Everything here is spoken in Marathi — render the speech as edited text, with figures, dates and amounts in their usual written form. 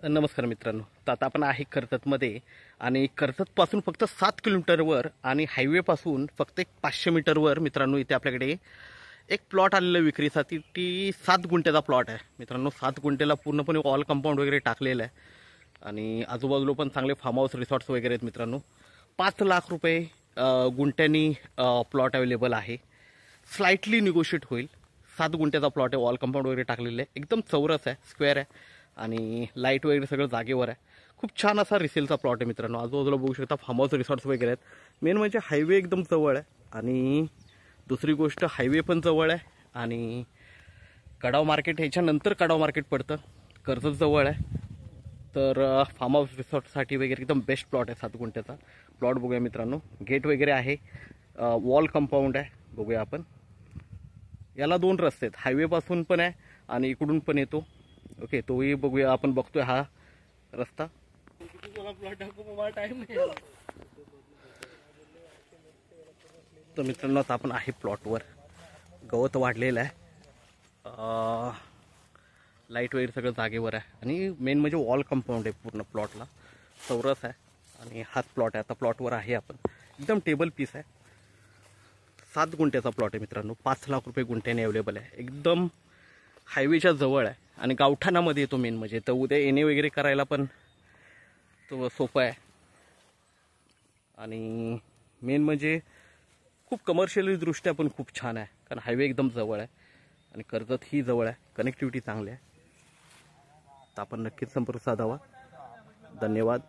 नमस्कार मित्रांनो, तर आता आपण आहे कर्जतमध्ये आणि कर्जतपासून फक्त 7 किलोमीटरवर आणि हायवेपासून फक्त एक 500 मीटरवर मित्रांनो इथे आपल्याकडे एक प्लॉट आलेला विक्रीसाठी. ती 7 गुंठ्याचा प्लॉट आहे मित्रांनो. 7 गुंठ्याला पूर्णपणे वॉल कंपाऊंड वगैरे टाकलेलं आहे आणि आजूबाजूला पण चांगले फार्म हाऊस रिसॉर्ट्स वगैरे आहेत मित्रांनो. 5 लाख रुपये गुंठ्यांनी प्लॉट अवेलेबल आहे. स्लाइटली निगोशिएट होईल. 7 गुंठ्याचा प्लॉट आहे, वॉल कंपाऊंड वगैरे टाकलेलं आहे, एकदम चौरस आहे, स्क्वेअर आहे आणि लाईट वगैरे सगळं जागेवर आहे. खूप छान असा रिसेलचा प्लॉट आहे मित्रांनो. आजूबाजूला बघू शकता फार्म हाऊस रिसॉर्ट्स वगैरे आहेत. मेन म्हणजे हायवे एकदम जवळ आहे आणि दुसरी गोष्ट हायवे पण जवळ आहे आणि कडाव मार्केट ह्याच्यानंतर कडाव मार्केट पडतं. कर्जत जवळ आहे, तर फार्म हाऊस रिसॉर्टसाठी वगैरे एकदम बेस्ट प्लॉट आहे. 7 गुंठ्याचा प्लॉट बघूया मित्रांनो. गेट वगैरे आहे, वॉल कंपाऊंड आहे. बघूया आपण. याला 2 रस्ते आहेत, हायवेपासून पण आहे आणि इकडून पण येतो. ओके, तोही बघूया आपण. बघतोय हा रस्ता. तर मित्रांनो आता आपण आहे प्लॉटवर. गवत वाढलेलं आहे, लाईट वगैरे सगळं जागेवर आहे आणि मेन म्हणजे वॉल कंपाऊंड आहे पूर्ण प्लॉटला. चौरस आहे आणि हाच प्लॉट आहे. आता प्लॉटवर आहे आपण. एकदम टेबल पीस आहे. 7 गुंठ्याचा प्लॉट आहे मित्रांनो. 5 लाख रुपये गुंठ्याने अवेलेबल आहे. एकदम हायवेच्या जवळ आहे आणि गावठाणामध्ये येतो मेन म्हणजे. तर उद्या येणे वगैरे करायला पण तो सोपं आहे आणि मेन म्हणजे खूप कमर्शियली दृष्ट्या पण खूप छान आहे, कारण हायवे एकदम जवळ आहे आणि कर्जत ही जवळ आहे. कनेक्टिव्हिटी चांगली आहे. तर आपण नक्कीच संपर्क साधावा. धन्यवाद.